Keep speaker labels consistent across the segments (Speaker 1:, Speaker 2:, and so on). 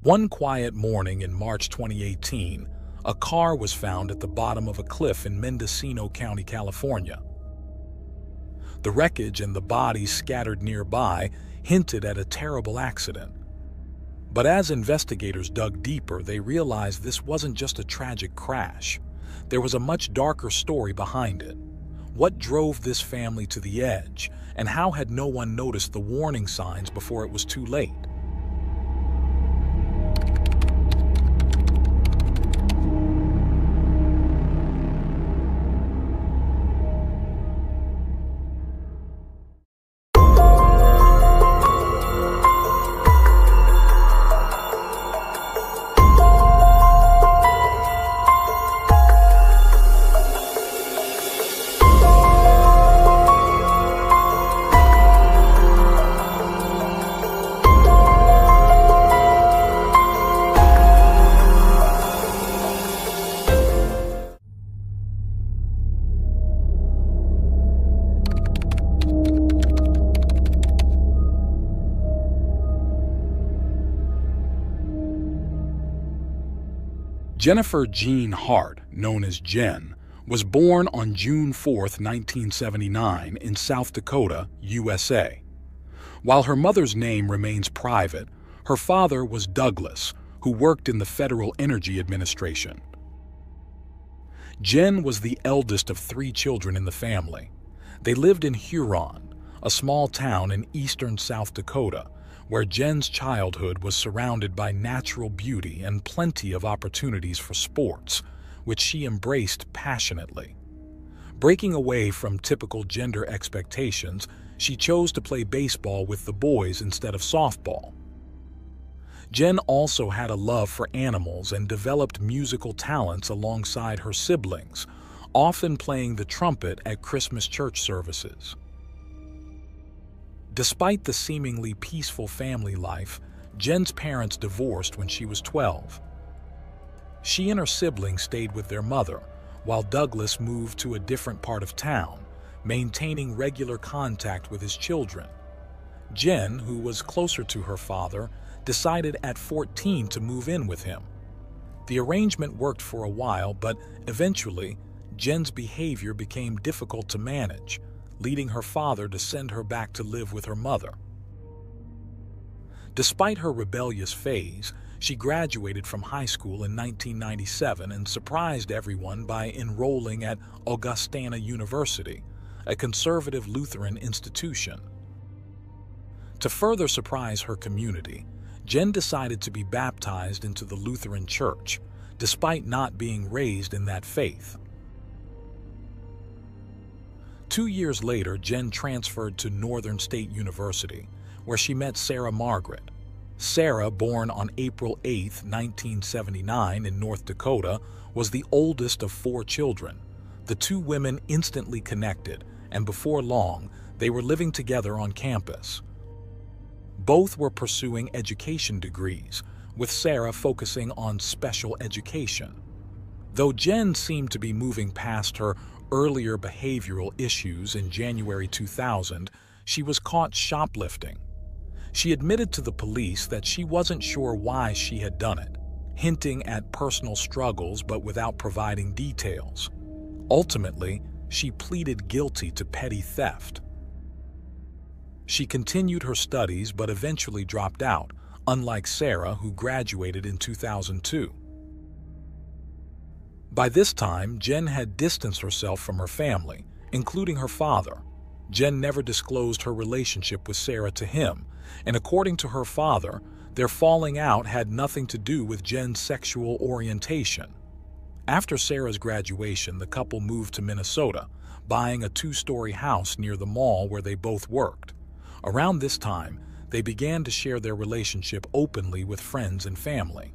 Speaker 1: One quiet morning in March 2018, a car was found at the bottom of a cliff in Mendocino County, California. The wreckage and the bodies scattered nearby hinted at a terrible accident. But as investigators dug deeper, they realized this wasn't just a tragic crash. There was a much darker story behind it. What drove this family to the edge, and how had no one noticed the warning signs before it was too late? Jennifer Jean Hart, known as Jen, was born on June 4, 1979, in South Dakota, USA. While her mother's name remains private, her father was Douglas, who worked in the Federal Energy Administration. Jen was the eldest of 3 children in the family. They lived in Huron, a small town in eastern South Dakota, where Jen's childhood was surrounded by natural beauty and plenty of opportunities for sports, which she embraced passionately. Breaking away from typical gender expectations, she chose to play baseball with the boys instead of softball. Jen also had a love for animals and developed musical talents alongside her siblings, often playing the trumpet at Christmas church services. Despite the seemingly peaceful family life, Jen's parents divorced when she was 12. She and her siblings stayed with their mother, while Douglas moved to a different part of town, maintaining regular contact with his children. Jen, who was closer to her father, decided at 14 to move in with him. The arrangement worked for a while, but eventually, Jen's behavior became difficult to manage, leading her father to send her back to live with her mother. Despite her rebellious phase, she graduated from high school in 1997 and surprised everyone by enrolling at Augustana University, a conservative Lutheran institution. To further surprise her community, Jen decided to be baptized into the Lutheran Church, despite not being raised in that faith. 2 years later, Jen transferred to Northern State University, where she met Sarah Margaret. Sarah, born on April 8, 1979 in North Dakota, was the oldest of 4 children. The 2 women instantly connected, and before long, they were living together on campus. Both were pursuing education degrees, with Sarah focusing on special education. Though Jen seemed to be moving past her earlier behavioral issues in January 2000, she was caught shoplifting. She admitted to the police that she wasn't sure why she had done it, hinting at personal struggles but without providing details. Ultimately, she pleaded guilty to petty theft. She continued her studies but eventually dropped out, unlike Sarah, who graduated in 2002. By this time, Jen had distanced herself from her family, including her father. Jen never disclosed her relationship with Sarah to him, and according to her father, their falling out had nothing to do with Jen's sexual orientation. After Sarah's graduation, the couple moved to Minnesota, buying a 2-story house near the mall where they both worked. Around this time, they began to share their relationship openly with friends and family.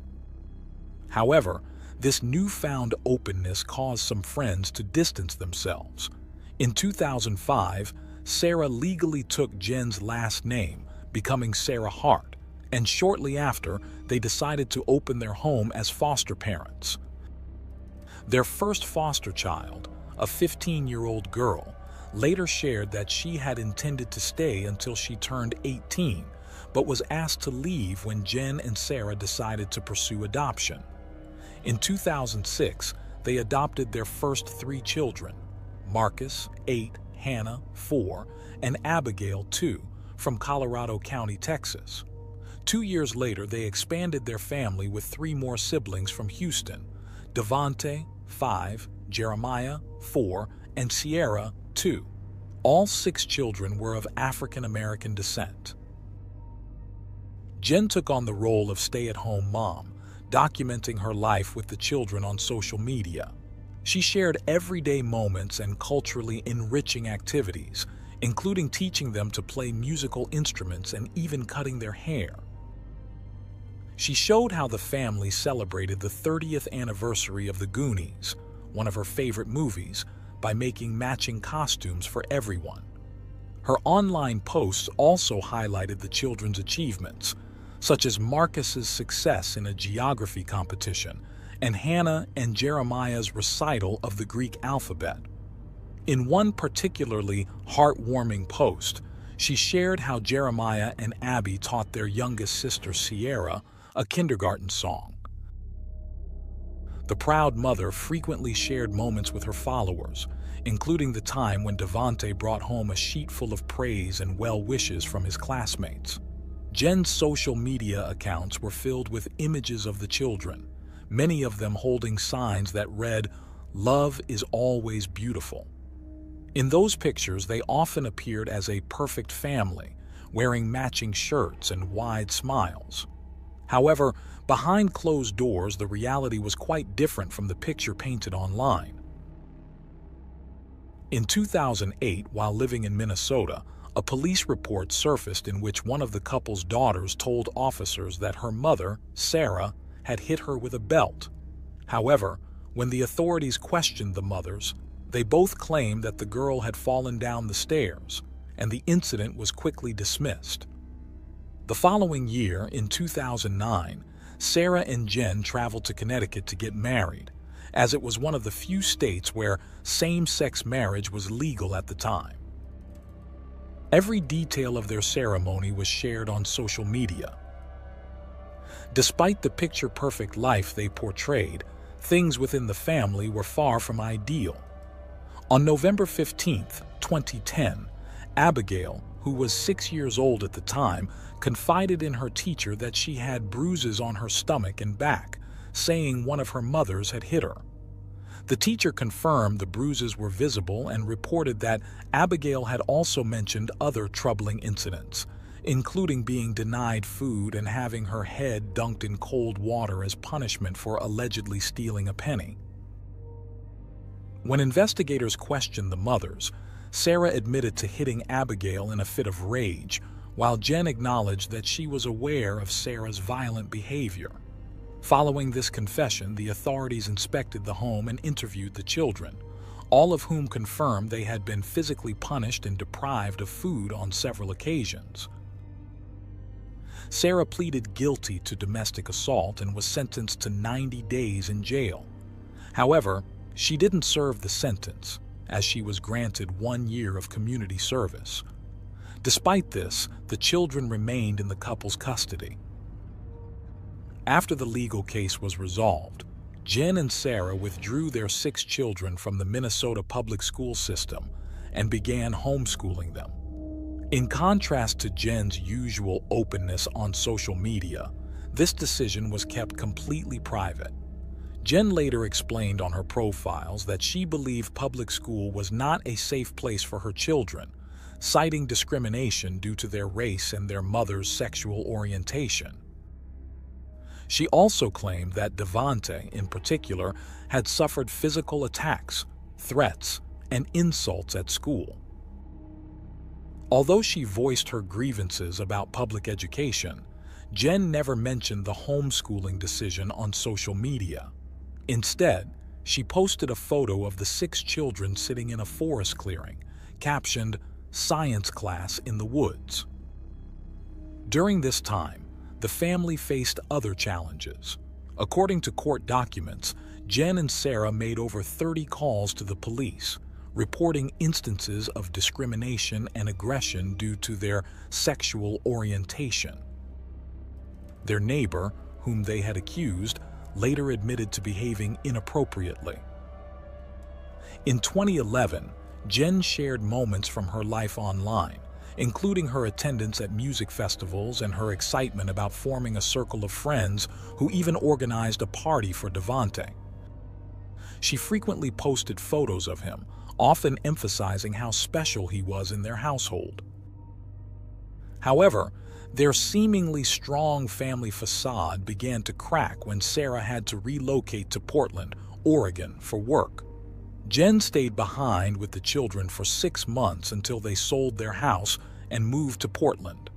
Speaker 1: However, this newfound openness caused some friends to distance themselves. In 2005, Sarah legally took Jen's last name, becoming Sarah Hart, and shortly after, they decided to open their home as foster parents. Their first foster child, a 15-year-old girl, later shared that she had intended to stay until she turned 18, but was asked to leave when Jen and Sarah decided to pursue adoption. In 2006, they adopted their first 3 children, Marcus, 8, Hannah, 4, and Abigail, 2, from Colorado County, Texas. 2 years later, they expanded their family with 3 more siblings from Houston, Devonte, 5, Jeremiah, 4, and Sierra, 2. All 6 children were of African American descent. Jen took on the role of stay-at-home mom, documenting her life with the children on social media. She shared everyday moments and culturally enriching activities, including teaching them to play musical instruments and even cutting their hair. She showed how the family celebrated the 30th anniversary of The Goonies, one of her favorite movies, by making matching costumes for everyone. Her online posts also highlighted the children's achievements, such as Marcus's success in a geography competition and Hannah and Jeremiah's recital of the Greek alphabet. In one particularly heartwarming post, she shared how Jeremiah and Abby taught their youngest sister Sierra a kindergarten song. The proud mother frequently shared moments with her followers, including the time when Devonte brought home a sheet full of praise and well wishes from his classmates. Jen's social media accounts were filled with images of the children, many of them holding signs that read, "Love is always beautiful." In those pictures, they often appeared as a perfect family, wearing matching shirts and wide smiles. However, behind closed doors, the reality was quite different from the picture painted online. In 2008, while living in Minnesota, a police report surfaced in which one of the couple's daughters told officers that her mother, Sarah, had hit her with a belt. However, when the authorities questioned the mothers, they both claimed that the girl had fallen down the stairs, and the incident was quickly dismissed. The following year, in 2009, Sarah and Jen traveled to Connecticut to get married, as it was one of the few states where same-sex marriage was legal at the time. Every detail of their ceremony was shared on social media. Despite the picture-perfect life they portrayed, things within the family were far from ideal. On November 15, 2010, Abigail, who was 6 years old at the time, confided in her teacher that she had bruises on her stomach and back, saying one of her mothers had hit her. The teacher confirmed the bruises were visible and reported that Abigail had also mentioned other troubling incidents, including being denied food and having her head dunked in cold water as punishment for allegedly stealing a penny. When investigators questioned the mothers, Sarah admitted to hitting Abigail in a fit of rage, while Jen acknowledged that she was aware of Sarah's violent behavior. Following this confession, the authorities inspected the home and interviewed the children, all of whom confirmed they had been physically punished and deprived of food on several occasions. Sarah pleaded guilty to domestic assault and was sentenced to 90 days in jail. However, she didn't serve the sentence, as she was granted 1 year of community service. Despite this, the children remained in the couple's custody. After the legal case was resolved, Jen and Sarah withdrew their 6 children from the Minnesota public school system and began homeschooling them. In contrast to Jen's usual openness on social media, this decision was kept completely private. Jen later explained on her profiles that she believed public school was not a safe place for her children, citing discrimination due to their race and their mother's sexual orientation. She also claimed that Devonte, in particular, had suffered physical attacks, threats, and insults at school. Although she voiced her grievances about public education, Jen never mentioned the homeschooling decision on social media. Instead, she posted a photo of the 6 children sitting in a forest clearing, captioned, "Science Class in the Woods." During this time, the family faced other challenges. According to court documents, Jen and Sarah made over 30 calls to the police, reporting instances of discrimination and aggression due to their sexual orientation. Their neighbor, whom they had accused, later admitted to behaving inappropriately. In 2011, Jen shared moments from her life online, including her attendance at music festivals and her excitement about forming a circle of friends who even organized a party for Devante. She frequently posted photos of him, often emphasizing how special he was in their household. However, their seemingly strong family facade began to crack when Sarah had to relocate to Portland, Oregon, for work. Jen stayed behind with the children for 6 months until they sold their house and moved to Portland.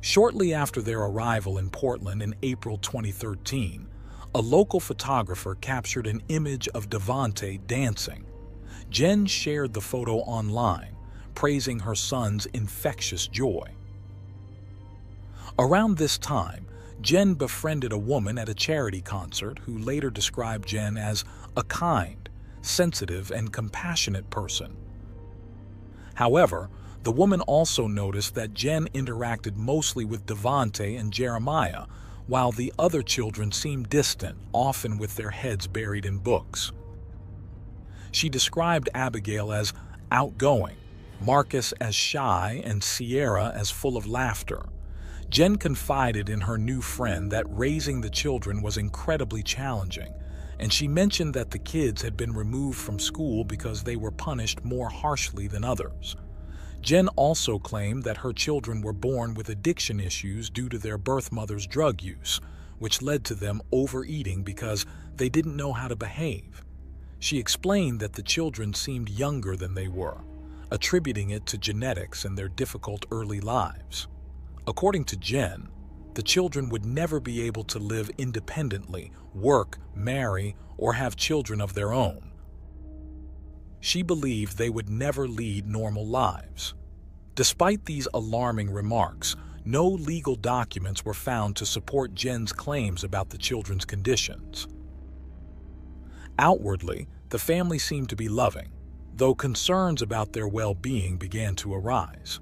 Speaker 1: Shortly after their arrival in Portland in April 2013, a local photographer captured an image of Devante dancing. Jen shared the photo online, praising her son's infectious joy. Around this time, Jen befriended a woman at a charity concert who later described Jen as a kind, sensitive, and compassionate person. However, the woman also noticed that Jen interacted mostly with Devante and Jeremiah, while the other children seemed distant, often with their heads buried in books. She described Abigail as outgoing, Marcus as shy, and Sierra as full of laughter. Jen confided in her new friend that raising the children was incredibly challenging, and she mentioned that the kids had been removed from school because they were punished more harshly than others. Jen also claimed that her children were born with addiction issues due to their birth mother's drug use, which led to them overeating because they didn't know how to behave. She explained that the children seemed younger than they were, attributing it to genetics and their difficult early lives. According to Jen, the children would never be able to live independently, work, marry, or have children of their own. She believed they would never lead normal lives. Despite these alarming remarks, no legal documents were found to support Jen's claims about the children's conditions. Outwardly, the family seemed to be loving, though concerns about their well-being began to arise.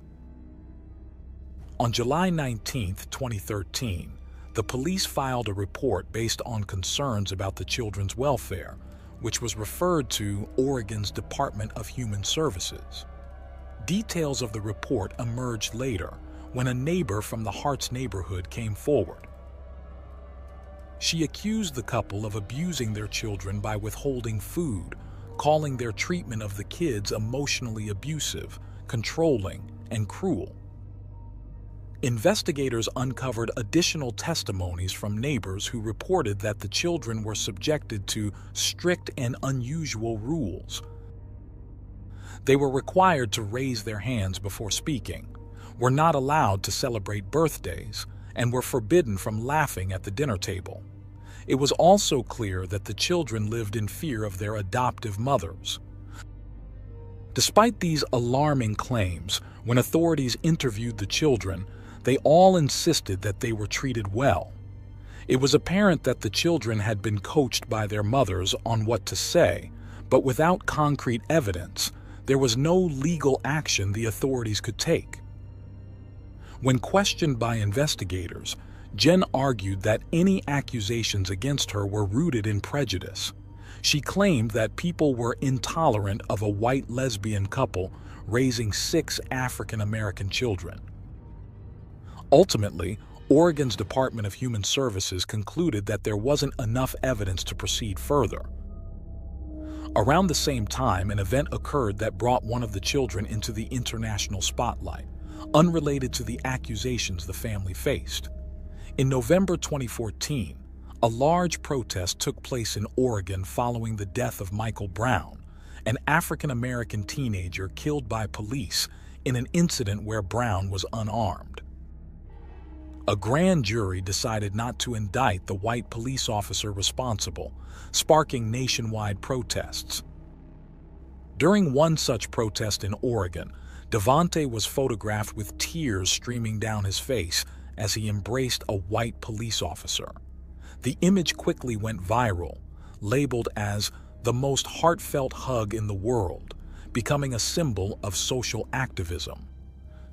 Speaker 1: On July 19, 2013, the police filed a report based on concerns about the children's welfare, which was referred to Oregon's Department of Human Services. Details of the report emerged later when a neighbor from the Hart's neighborhood came forward. She accused the couple of abusing their children by withholding food, calling their treatment of the kids emotionally abusive, controlling, and cruel. Investigators uncovered additional testimonies from neighbors who reported that the children were subjected to strict and unusual rules. They were required to raise their hands before speaking, were not allowed to celebrate birthdays, and were forbidden from laughing at the dinner table. It was also clear that the children lived in fear of their adoptive mothers. Despite these alarming claims, when authorities interviewed the children, they all insisted that they were treated well. It was apparent that the children had been coached by their mothers on what to say, but without concrete evidence, there was no legal action the authorities could take. When questioned by investigators, Jen argued that any accusations against her were rooted in prejudice. She claimed that people were intolerant of a white lesbian couple raising 6 African American children. Ultimately, Oregon's Department of Human Services concluded that there wasn't enough evidence to proceed further. Around the same time, an event occurred that brought one of the children into the international spotlight, unrelated to the accusations the family faced. In November 2014, a large protest took place in Oregon following the death of Michael Brown, an African-American teenager killed by police in an incident where Brown was unarmed. A grand jury decided not to indict the white police officer responsible, sparking nationwide protests. During one such protest in Oregon, Devante was photographed with tears streaming down his face as he embraced a white police officer. The image quickly went viral, labeled as the most heartfelt hug in the world, becoming a symbol of social activism.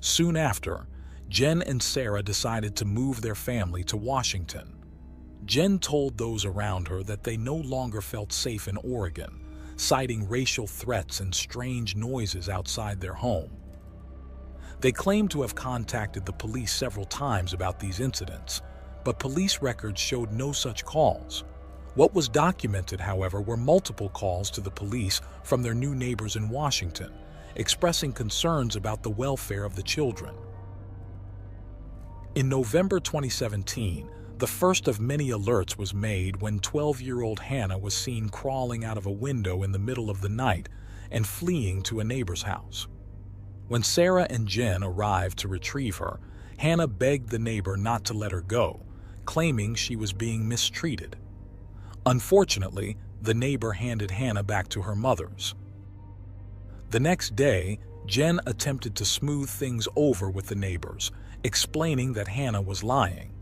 Speaker 1: Soon after, Jen and Sarah decided to move their family to Washington. Jen told those around her that they no longer felt safe in Oregon, citing racial threats and strange noises outside their home. They claimed to have contacted the police several times about these incidents, but police records showed no such calls. What was documented, however, were multiple calls to the police from their new neighbors in Washington, expressing concerns about the welfare of the children. In November 2017, the first of many alerts was made when 12-year-old Hannah was seen crawling out of a window in the middle of the night and fleeing to a neighbor's house. When Sarah and Jen arrived to retrieve her, Hannah begged the neighbor not to let her go, claiming she was being mistreated. Unfortunately, the neighbor handed Hannah back to her mother's. The next day, Jen attempted to smooth things over with the neighbors, explaining that Hannah was lying.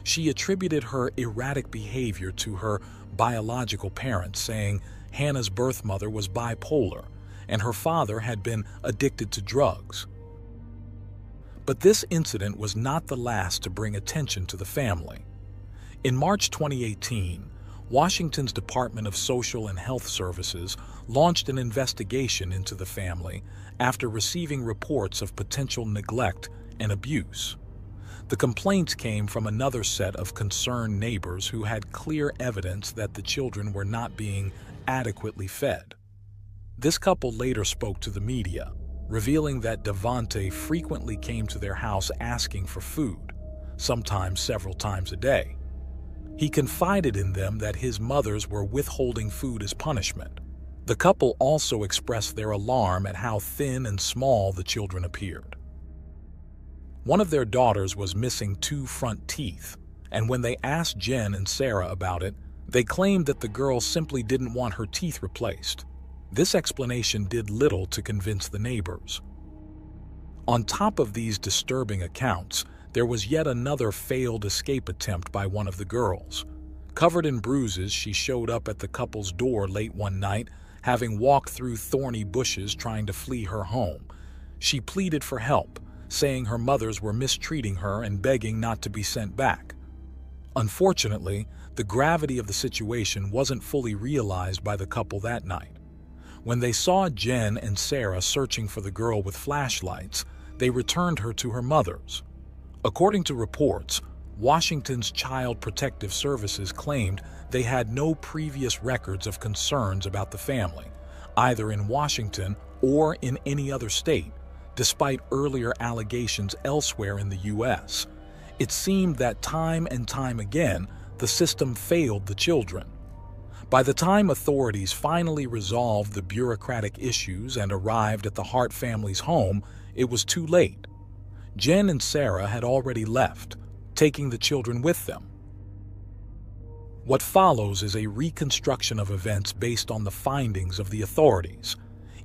Speaker 1: She attributed her erratic behavior to her biological parents, saying Hannah's birth mother was bipolar and her father had been addicted to drugs. But this incident was not the last to bring attention to the family. In March 2018, Washington's Department of Social and Health Services launched an investigation into the family after receiving reports of potential neglect and abuse. The complaints came from another set of concerned neighbors who had clear evidence that the children were not being adequately fed. This couple later spoke to the media, revealing that Devante frequently came to their house asking for food, sometimes several times a day. He confided in them that his mothers were withholding food as punishment. The couple also expressed their alarm at how thin and small the children appeared. One of their daughters was missing 2 front teeth, and when they asked Jen and Sarah about it, they claimed that the girl simply didn't want her teeth replaced. This explanation did little to convince the neighbors. On top of these disturbing accounts, there was yet another failed escape attempt by one of the girls. Covered in bruises, she showed up at the couple's door late one night, having walked through thorny bushes trying to flee her home. She pleaded for help, saying her mothers were mistreating her and begging not to be sent back. Unfortunately, the gravity of the situation wasn't fully realized by the couple that night. When they saw Jen and Sarah searching for the girl with flashlights, they returned her to her mother's. According to reports, Washington's Child Protective Services claimed they had no previous records of concerns about the family, either in Washington or in any other state, despite earlier allegations elsewhere in the U.S. It seemed that time and time again, the system failed the children. By the time authorities finally resolved the bureaucratic issues and arrived at the Hart family's home, it was too late. Jen and Sarah had already left, taking the children with them. What follows is a reconstruction of events based on the findings of the authorities.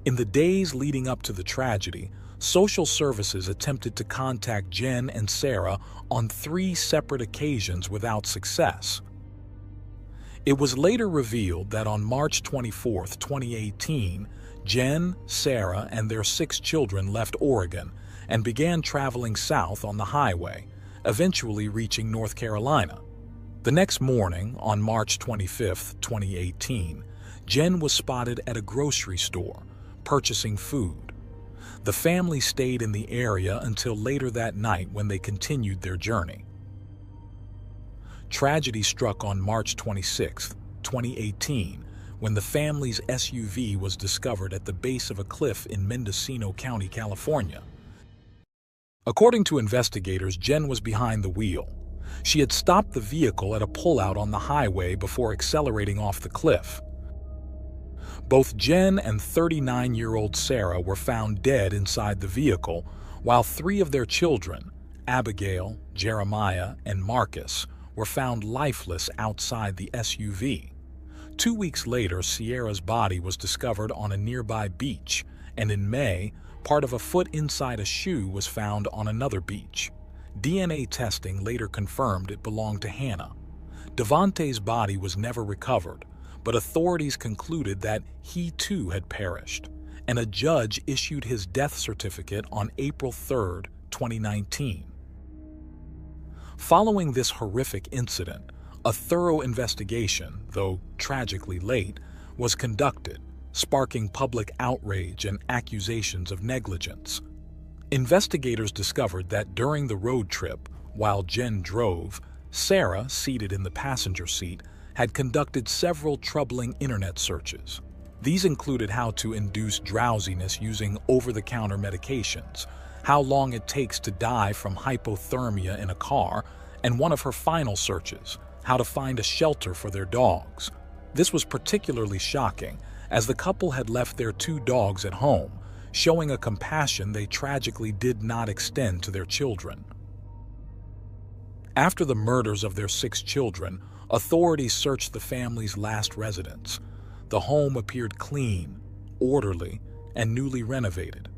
Speaker 1: In the days leading up to the tragedy, social services attempted to contact Jen and Sarah on 3 separate occasions without success. It was later revealed that on March 24, 2018, Jen, Sarah, and their 6 children left Oregon and began traveling south on the highway, eventually reaching North Carolina. The next morning, on March 25, 2018, Jen was spotted at a grocery store, purchasing food. The family stayed in the area until later that night when they continued their journey. Tragedy struck on March 26, 2018, when the family's SUV was discovered at the base of a cliff in Mendocino County, California. According to investigators, Jen was behind the wheel. She had stopped the vehicle at a pullout on the highway before accelerating off the cliff. Both Jen and 39-year-old Sarah were found dead inside the vehicle, while 3 of their children, Abigail, Jeremiah, and Marcus, were found lifeless outside the SUV. 2 weeks later, Sierra's body was discovered on a nearby beach, and in May, part of a foot inside a shoe was found on another beach. DNA testing later confirmed it belonged to Hannah. Devante's body was never recovered, but authorities concluded that he too had perished, and a judge issued his death certificate on April 3, 2019. Following this horrific incident, a thorough investigation, though tragically late, was conducted, sparking public outrage and accusations of negligence. Investigators discovered that during the road trip, while Jen drove, Sarah, seated in the passenger seat, had conducted several troubling internet searches. These included how to induce drowsiness using over-the-counter medications, how long it takes to die from hypothermia in a car, and one of her final searches, how to find a shelter for their dogs. This was particularly shocking, as the couple had left their 2 dogs at home, showing a compassion they tragically did not extend to their children. After the murders of their 6 children, authorities searched the family's last residence. The home appeared clean, orderly, and newly renovated.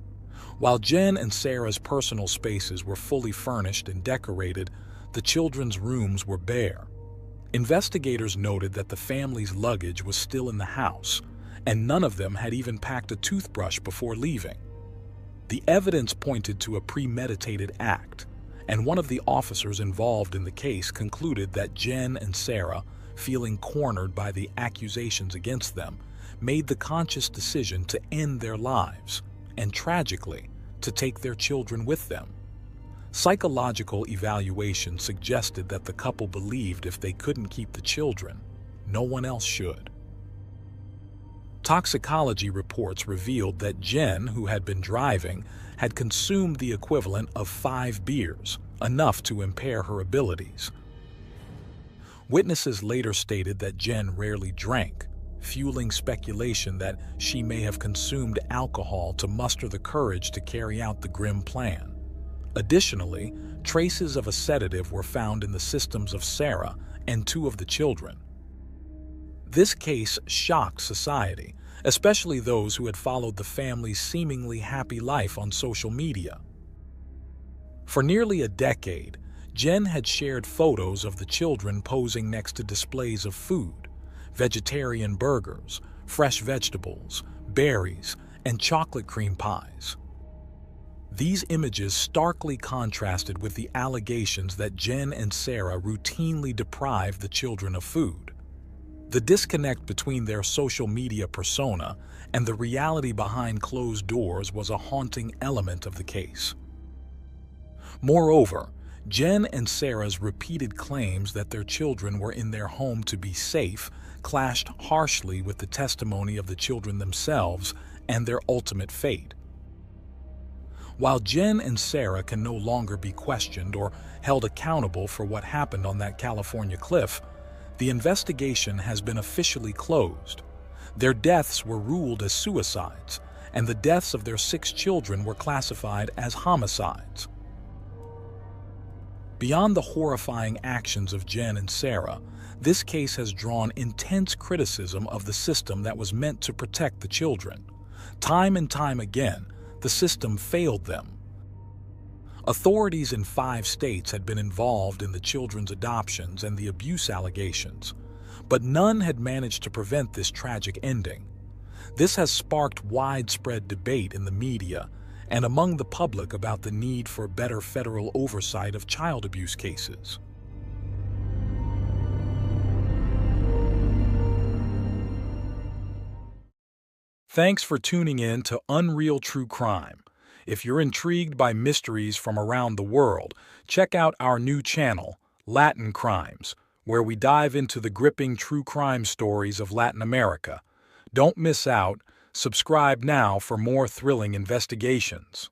Speaker 1: While Jen and Sarah's personal spaces were fully furnished and decorated, the children's rooms were bare. Investigators noted that the family's luggage was still in the house, and none of them had even packed a toothbrush before leaving. The evidence pointed to a premeditated act, and one of the officers involved in the case concluded that Jen and Sarah, feeling cornered by the accusations against them, made the conscious decision to end their lives, and tragically, to take their children with them. Psychological evaluation suggested that the couple believed if they couldn't keep the children, no one else should. Toxicology reports revealed that Jen, who had been driving, had consumed the equivalent of 5 beers, enough to impair her abilities. Witnesses later stated that Jen rarely drank, fueling speculation that she may have consumed alcohol to muster the courage to carry out the grim plan. Additionally, traces of a sedative were found in the systems of Sarah and 2 of the children. This case shocked society, especially those who had followed the family's seemingly happy life on social media. For nearly a decade, Jen had shared photos of the children posing next to displays of food, vegetarian burgers, fresh vegetables, berries, and chocolate cream pies. These images starkly contrasted with the allegations that Jen and Sarah routinely deprived the children of food. The disconnect between their social media persona and the reality behind closed doors was a haunting element of the case. Moreover, Jen and Sarah's repeated claims that their children were in their home to be safe clashed harshly with the testimony of the children themselves and their ultimate fate. While Jen and Sarah can no longer be questioned or held accountable for what happened on that California cliff, the investigation has been officially closed. Their deaths were ruled as suicides, and the deaths of their 6 children were classified as homicides. Beyond the horrifying actions of Jen and Sarah, this case has drawn intense criticism of the system that was meant to protect the children. Time and time again, the system failed them. Authorities in 5 states had been involved in the children's adoptions and the abuse allegations, but none had managed to prevent this tragic ending. This has sparked widespread debate in the media and among the public about the need for better federal oversight of child abuse cases. Thanks for tuning in to Unreal True Crime. If you're intrigued by mysteries from around the world, check out our new channel, Latin Crimes, where we dive into the gripping true crime stories of Latin America. Don't miss out. Subscribe now for more thrilling investigations.